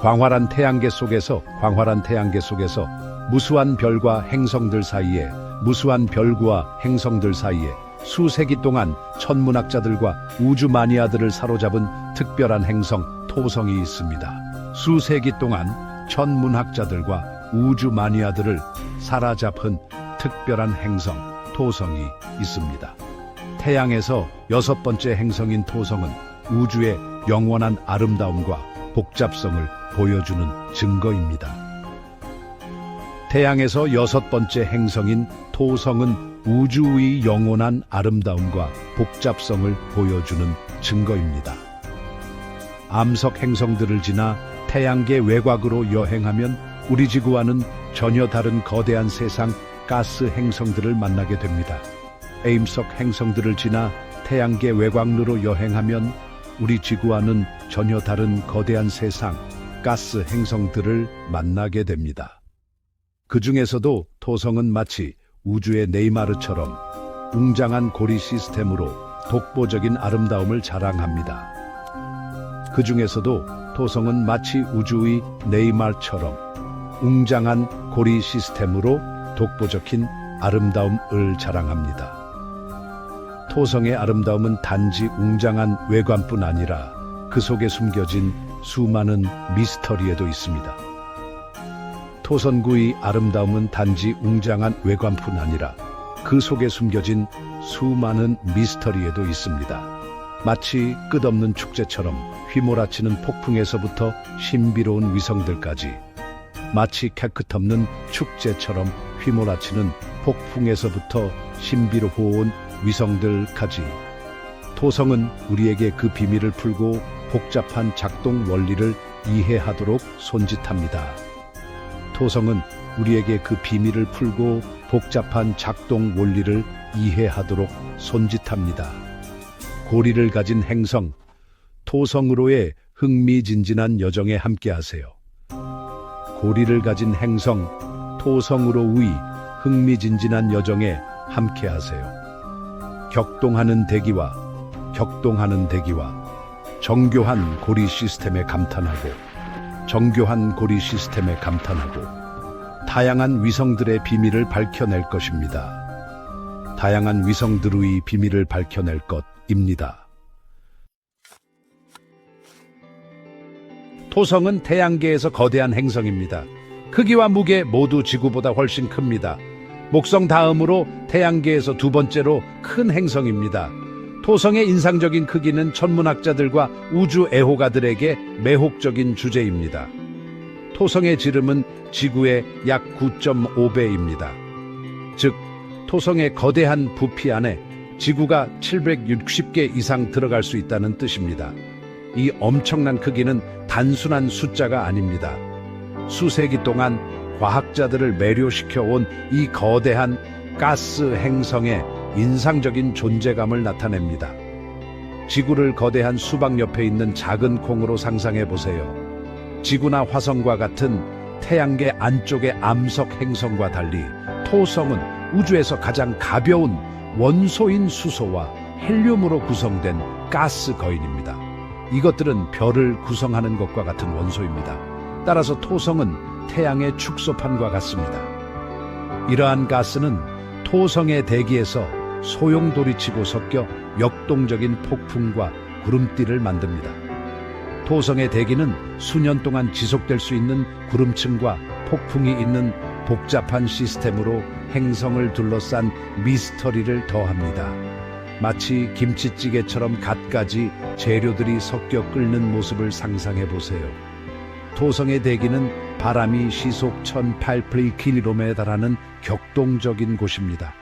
광활한 태양계 속에서 무수한 별과 행성들 사이에 수세기 동안 천문학자들과 우주 마니아들을 사로잡은 특별한 행성 토성이 있습니다. 수세기 동안 천문학자들과 우주 마니아들을 사로잡은 특별한 행성 토성이 있습니다. 태양에서 6번째 행성인 토성은 우주의 영원한 아름다움과 복잡성을 보여주는 증거입니다. 태양에서 6번째 행성인 토성은 우주의 영원한 아름다움과 복잡성을 보여주는 증거입니다. 암석 행성들을 지나 태양계 외곽으로 여행하면 우리 지구와는 전혀 다른 거대한 세상 가스 행성들을 만나게 됩니다. 에임석 행성들을 지나 태양계 외곽으로 여행하면 우리 지구와는 전혀 다른 거대한 세상 가스 행성들을 만나게 됩니다. 그 중에서도 토성은 마치 우주의 네이마르처럼 웅장한 고리 시스템으로 독보적인 아름다움을 자랑합니다. 그 중에서도 토성은 마치 우주의 네이마르처럼 웅장한 고리 시스템으로 독보적인 아름다움을 자랑합니다. 토성의 아름다움은 단지 웅장한 외관뿐 아니라 그 속에 숨겨진 수많은 미스터리에도 있습니다. 토성구의 아름다움은 단지 웅장한 외관뿐 아니라 그 속에 숨겨진 수많은 미스터리에도 있습니다. 마치 끝없는 축제처럼 휘몰아치는 폭풍에서부터 신비로운 위성들까지, 마치 깨끗없는 축제처럼 휘몰아치는 폭풍에서부터 신비로운 위성들까지, 토성은 우리에게 그 비밀을 풀고 복잡한 작동 원리를 이해하도록 손짓합니다. 토성은 우리에게 그 비밀을 풀고 복잡한 작동 원리를 이해하도록 손짓합니다. 고리를 가진 행성, 토성으로의 흥미진진한 여정에 함께하세요. 고리를 가진 행성, 토성으로의 흥미진진한 여정에 함께하세요. 격동하는 대기와 정교한 고리 시스템에 감탄하고 다양한 위성들의 비밀을 밝혀낼 것입니다. 다양한 위성들의 비밀을 밝혀낼 것입니다. 토성은 태양계에서 거대한 행성입니다. 크기와 무게 모두 지구보다 훨씬 큽니다. 목성 다음으로 태양계에서 2번째로 큰 행성입니다. 토성의 인상적인 크기는 천문학자들과 우주 애호가들에게 매혹적인 주제입니다. 토성의 지름은 지구의 약 9.5배입니다. 즉, 토성의 거대한 부피 안에 지구가 760개 이상 들어갈 수 있다는 뜻입니다. 이 엄청난 크기는 단순한 숫자가 아닙니다. 수세기 동안 과학자들을 매료시켜온 이 거대한 가스 행성의 인상적인 존재감을 나타냅니다. 지구를 거대한 수박 옆에 있는 작은 콩으로 상상해 보세요. 지구나 화성과 같은 태양계 안쪽의 암석 행성과 달리 토성은 우주에서 가장 가벼운 원소인 수소와 헬륨으로 구성된 가스 거인입니다. 이것들은 별을 구성하는 것과 같은 원소입니다. 따라서 토성은 태양의 축소판과 같습니다. 이러한 가스는 토성의 대기에서 소용돌이치고 섞여 역동적인 폭풍과 구름띠를 만듭니다. 토성의 대기는 수년 동안 지속될 수 있는 구름층과 폭풍이 있는 복잡한 시스템으로 행성을 둘러싼 미스터리를 더합니다. 마치 김치찌개처럼 갖가지 재료들이 섞여 끓는 모습을 상상해 보세요. 토성의 대기는 바람이 시속 1800km에 달하는 격동적인 곳입니다.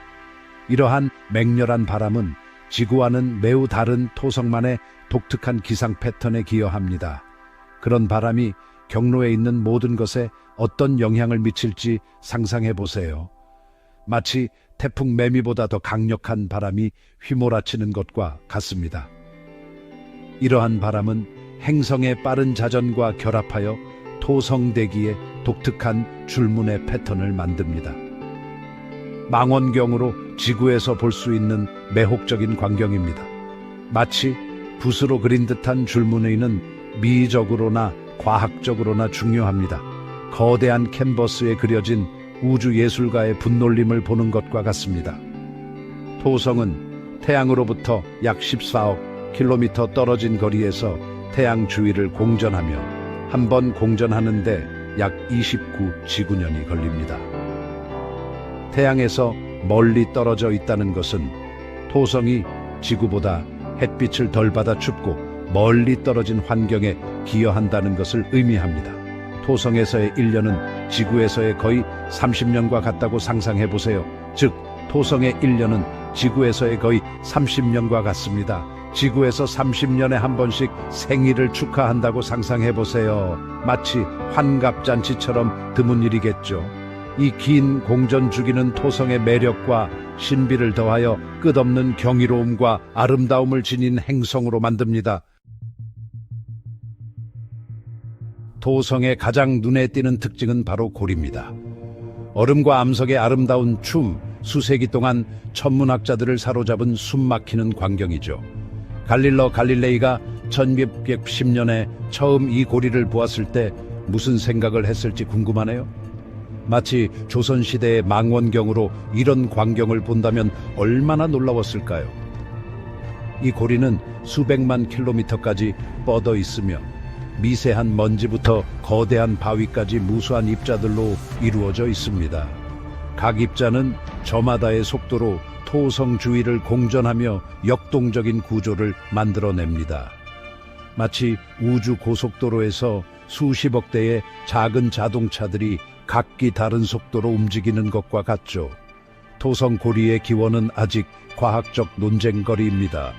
이러한 맹렬한 바람은 지구와는 매우 다른 토성만의 독특한 기상 패턴에 기여합니다. 그런 바람이 경로에 있는 모든 것에 어떤 영향을 미칠지 상상해 보세요. 마치 태풍 매미보다 더 강력한 바람이 휘몰아치는 것과 같습니다. 이러한 바람은 행성의 빠른 자전과 결합하여 토성 대기에 독특한 줄무늬 패턴을 만듭니다. 망원경으로 지구에서 볼 수 있는 매혹적인 광경입니다. 마치 붓으로 그린 듯한 줄무늬는 미적으로나 과학적으로나 중요합니다. 거대한 캔버스에 그려진 우주 예술가의 분놀림을 보는 것과 같습니다. 토성은 태양으로부터 약 14억 킬로미터 떨어진 거리에서 태양 주위를 공전하며 한 번 공전하는데 약 29지구년이 걸립니다. 태양에서 멀리 떨어져 있다는 것은 토성이 지구보다 햇빛을 덜 받아 춥고 멀리 떨어진 환경에 기여한다는 것을 의미합니다. 토성에서의 1년은 지구에서의 거의 30년과 같다고 상상해 보세요. 즉, 토성의 1년은 지구에서의 거의 30년과 같습니다. 지구에서 30년에 한 번씩 생일을 축하한다고 상상해 보세요. 마치 환갑잔치처럼 드문 일이겠죠. 이 긴 공전 주기는 토성의 매력과 신비를 더하여 끝없는 경이로움과 아름다움을 지닌 행성으로 만듭니다. 토성의 가장 눈에 띄는 특징은 바로 고리입니다. 얼음과 암석의 아름다운 춤, 수세기 동안 천문학자들을 사로잡은 숨막히는 광경이죠. 갈릴러 갈릴레이가 1610년에 처음 이 고리를 보았을 때 무슨 생각을 했을지 궁금하네요. 마치 조선시대의 망원경으로 이런 광경을 본다면 얼마나 놀라웠을까요? 이 고리는 수백만 킬로미터까지 뻗어 있으며 미세한 먼지부터 거대한 바위까지 무수한 입자들로 이루어져 있습니다. 각 입자는 저마다의 속도로 토성 주위를 공전하며 역동적인 구조를 만들어냅니다. 마치 우주 고속도로에서 수십억 대의 작은 자동차들이 각기 다른 속도로 움직이는 것과 같죠. 토성 고리의 기원은 아직 과학적 논쟁거리입니다.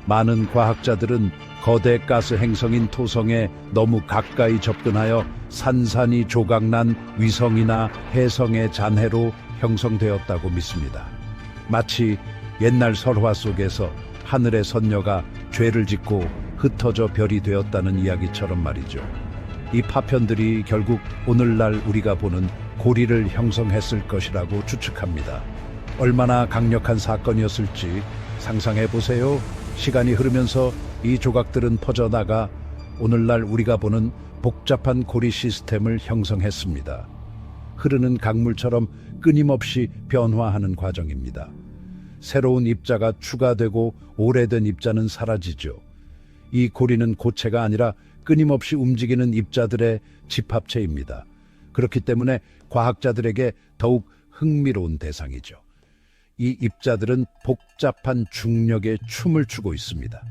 많은 과학자들은 거대 가스 행성인 토성에 너무 가까이 접근하여 산산이 조각난 위성이나 혜성의 잔해로 형성되었다고 믿습니다. 마치 옛날 설화 속에서 하늘의 선녀가 죄를 짓고 흩어져 별이 되었다는 이야기처럼 말이죠. 이 파편들이 결국 오늘날 우리가 보는 고리를 형성했을 것이라고 추측합니다. 얼마나 강력한 사건이었을지 상상해 보세요. 시간이 흐르면서 이 조각들은 퍼져나가 오늘날 우리가 보는 복잡한 고리 시스템을 형성했습니다. 흐르는 강물처럼 끊임없이 변화하는 과정입니다. 새로운 입자가 추가되고 오래된 입자는 사라지죠. 이 고리는 고체가 아니라 끊임없이 움직이는 입자들의 집합체입니다. 그렇기 때문에 과학자들에게 더욱 흥미로운 대상이죠. 이 입자들은 복잡한 중력에 춤을 추고 있습니다.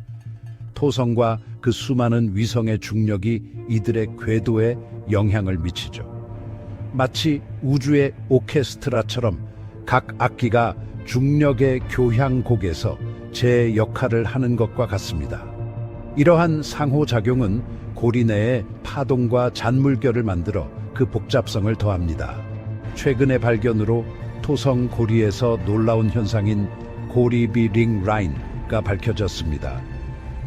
토성과 그 수많은 위성의 중력이 이들의 궤도에 영향을 미치죠. 마치 우주의 오케스트라처럼 각 악기가 중력의 교향곡에서 제 역할을 하는 것과 같습니다. 이러한 상호작용은 고리 내에 파동과 잔물결을 만들어 그 복잡성을 더합니다. 최근의 발견으로 토성 고리에서 놀라운 현상인 고리비 링 라인가 밝혀졌습니다.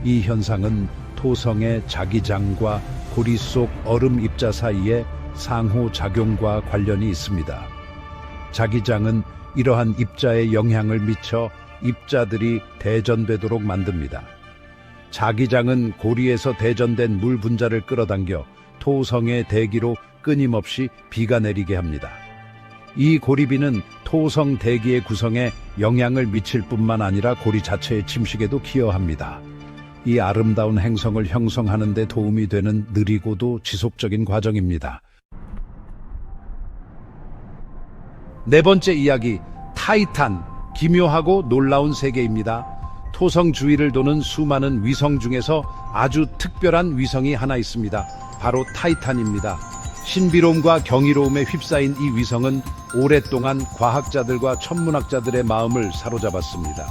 이 현상은 토성의 자기장과 고리 속 얼음 입자 사이에 상호작용과 관련이 있습니다. 자기장은 이러한 입자에 영향을 미쳐 입자들이 대전되도록 만듭니다. 자기장은 고리에서 대전된 물 분자를 끌어당겨 토성의 대기로 끊임없이 비가 내리게 합니다. 이 고리비는 토성 대기의 구성에 영향을 미칠 뿐만 아니라 고리 자체의 침식에도 기여합니다. 이 아름다운 행성을 형성하는 데 도움이 되는 느리고도 지속적인 과정입니다. 네 번째 이야기, 타이탄, 기묘하고 놀라운 세계입니다. 토성 주위를 도는 수많은 위성 중에서 아주 특별한 위성이 하나 있습니다. 바로 타이탄입니다. 신비로움과 경이로움에 휩싸인 이 위성은 오랫동안 과학자들과 천문학자들의 마음을 사로잡았습니다.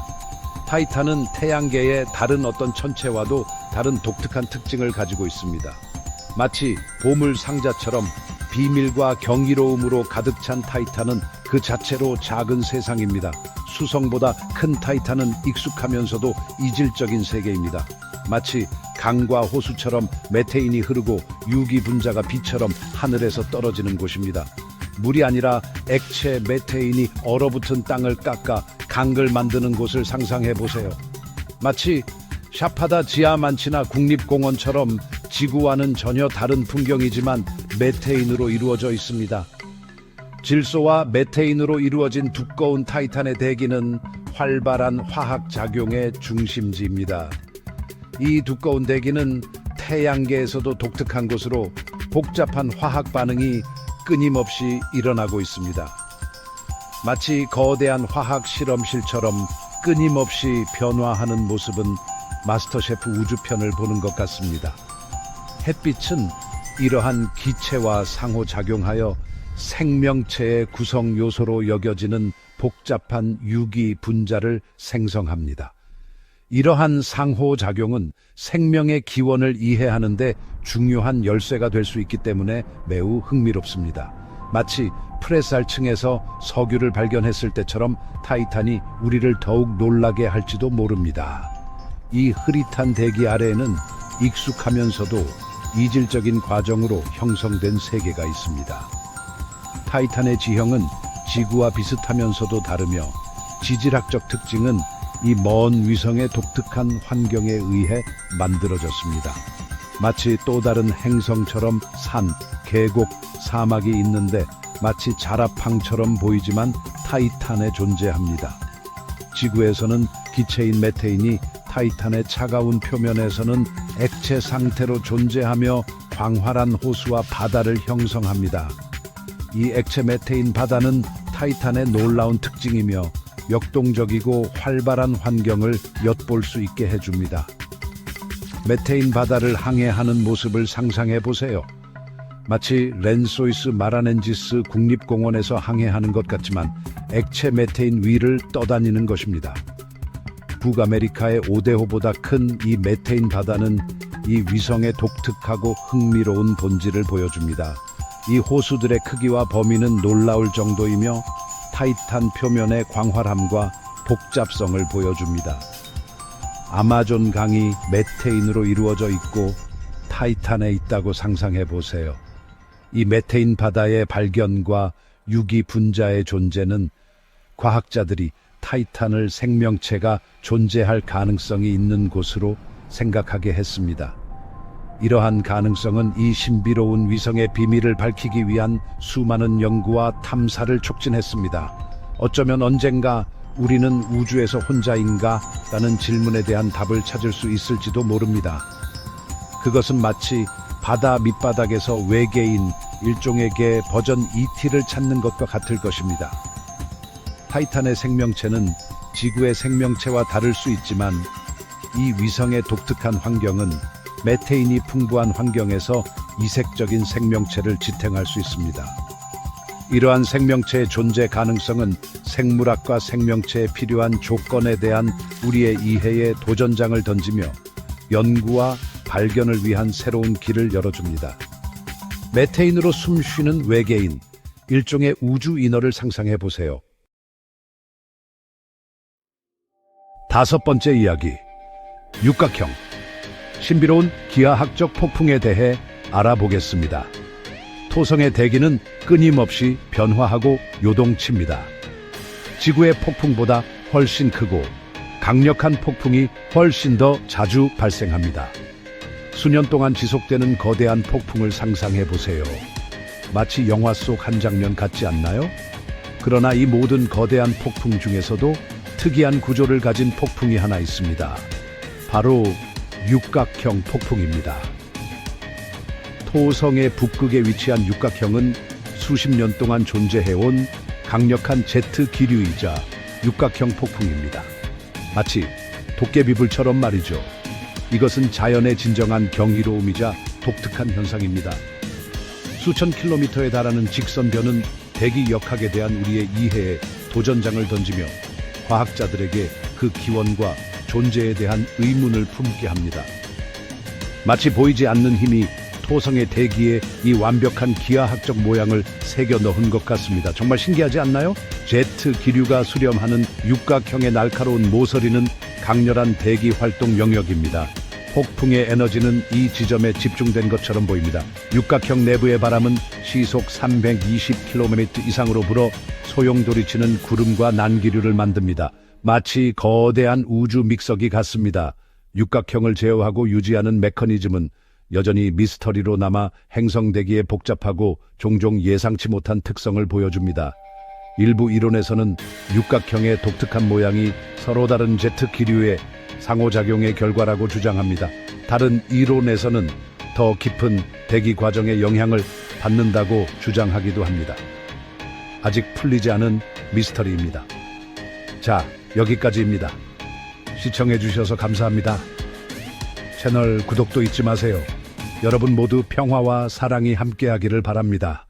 타이탄은 태양계의 다른 어떤 천체와도 다른 독특한 특징을 가지고 있습니다. 마치 보물 상자처럼 비밀과 경이로움으로 가득 찬 타이탄은 그 자체로 작은 세상입니다. 수성보다 큰 타이탄은 익숙하면서도 이질적인 세계입니다. 마치 강과 호수처럼 메테인이 흐르고 유기 분자가 비처럼 하늘에서 떨어지는 곳입니다. 물이 아니라 액체 메테인이 얼어붙은 땅을 깎아 강을 만드는 곳을 상상해 보세요. 마치 샤파다 지하만치나 국립공원처럼 지구와는 전혀 다른 풍경이지만 메테인으로 이루어져 있습니다. 질소와 메테인으로 이루어진 두꺼운 타이탄의 대기는 활발한 화학 작용의 중심지입니다. 이 두꺼운 대기는 태양계에서도 독특한 곳으로 복잡한 화학 반응이 끊임없이 일어나고 있습니다. 마치 거대한 화학 실험실처럼 끊임없이 변화하는 모습은 마스터셰프 우주편을 보는 것 같습니다. 햇빛은 이러한 기체와 상호작용하여 생명체의 구성 요소로 여겨지는 복잡한 유기 분자를 생성합니다. 이러한 상호작용은 생명의 기원을 이해하는 데 중요한 열쇠가 될 수 있기 때문에 매우 흥미롭습니다. 마치 프레살층에서 석유를 발견했을 때처럼 타이탄이 우리를 더욱 놀라게 할지도 모릅니다. 이 흐릿한 대기 아래에는 익숙하면서도 이질적인 과정으로 형성된 세계가 있습니다. 타이탄의 지형은 지구와 비슷하면서도 다르며 지질학적 특징은 이 먼 위성의 독특한 환경에 의해 만들어졌습니다. 마치 또 다른 행성처럼 산, 계곡, 사막이 있는데 마치 자라팡처럼 보이지만 타이탄에 존재합니다. 지구에서는 기체인 메테인이 타이탄의 차가운 표면에서는 액체 상태로 존재하며 광활한 호수와 바다를 형성합니다. 이 액체 메테인 바다는 타이탄의 놀라운 특징이며 역동적이고 활발한 환경을 엿볼 수 있게 해줍니다. 메테인 바다를 항해하는 모습을 상상해 보세요. 마치 렌소이스 마라넨지스 국립공원에서 항해하는 것 같지만 액체 메테인 위를 떠다니는 것입니다. 북아메리카의 오데호보다 큰 이 메테인 바다는 이 위성의 독특하고 흥미로운 본질을 보여줍니다. 이 호수들의 크기와 범위는 놀라울 정도이며 타이탄 표면의 광활함과 복잡성을 보여줍니다. 아마존 강이 메테인으로 이루어져 있고 타이탄에 있다고 상상해 보세요. 이 메테인 바다의 발견과 유기 분자의 존재는 과학자들이 타이탄을 생명체가 존재할 가능성이 있는 곳으로 생각하게 했습니다. 이러한 가능성은 이 신비로운 위성의 비밀을 밝히기 위한 수많은 연구와 탐사를 촉진했습니다. 어쩌면 언젠가 우리는 우주에서 혼자인가? 라는 질문에 대한 답을 찾을 수 있을지도 모릅니다. 그것은 마치 바다 밑바닥에서 외계인, 일종의 개 버전 ET를 찾는 것과 같을 것입니다. 타이탄의 생명체는 지구의 생명체와 다를 수 있지만 이 위성의 독특한 환경은 메테인이 풍부한 환경에서 이색적인 생명체를 지탱할 수 있습니다. 이러한 생명체의 존재 가능성은 생물학과 생명체에 필요한 조건에 대한 우리의 이해에 도전장을 던지며 연구와 발견을 위한 새로운 길을 열어줍니다. 메테인으로 숨쉬는 외계인, 일종의 우주 인어를 상상해 보세요. 다섯 번째 이야기, 육각형. 신비로운 기하학적 폭풍에 대해 알아보겠습니다. 토성의 대기는 끊임없이 변화하고 요동칩니다. 지구의 폭풍보다 훨씬 크고 강력한 폭풍이 훨씬 더 자주 발생합니다. 수년 동안 지속되는 거대한 폭풍을 상상해 보세요. 마치 영화 속 한 장면 같지 않나요? 그러나 이 모든 거대한 폭풍 중에서도 특이한 구조를 가진 폭풍이 하나 있습니다. 바로 육각형 폭풍입니다. 토성의 북극에 위치한 육각형은 수십 년 동안 존재해온 강력한 제트 기류이자 육각형 폭풍입니다. 마치 도깨비불처럼 말이죠. 이것은 자연의 진정한 경이로움이자 독특한 현상입니다. 수천 킬로미터에 달하는 직선변은 대기 역학에 대한 우리의 이해에 도전장을 던지며 과학자들에게 그 기원과 존재에 대한 의문을 품게 합니다. 마치 보이지 않는 힘이 토성의 대기에 이 완벽한 기하학적 모양을 새겨 넣은 것 같습니다. 정말 신기하지 않나요? 제트 기류가 수렴하는 육각형의 날카로운 모서리는 강렬한 대기 활동 영역입니다. 폭풍의 에너지는 이 지점에 집중된 것처럼 보입니다. 육각형 내부의 바람은 시속 320km 이상으로 불어 소용돌이치는 구름과 난기류를 만듭니다. 마치 거대한 우주 믹서기 같습니다. 육각형을 제어하고 유지하는 메커니즘은 여전히 미스터리로 남아 행성대기에 복잡하고 종종 예상치 못한 특성을 보여줍니다. 일부 이론에서는 육각형의 독특한 모양이 서로 다른 제트 기류의 상호작용의 결과라고 주장합니다. 다른 이론에서는 더 깊은 대기 과정에 영향을 받는다고 주장하기도 합니다. 아직 풀리지 않은 미스터리입니다. 자, 여기까지입니다. 시청해주셔서 감사합니다. 채널 구독도 잊지 마세요. 여러분 모두 평화와 사랑이 함께하기를 바랍니다.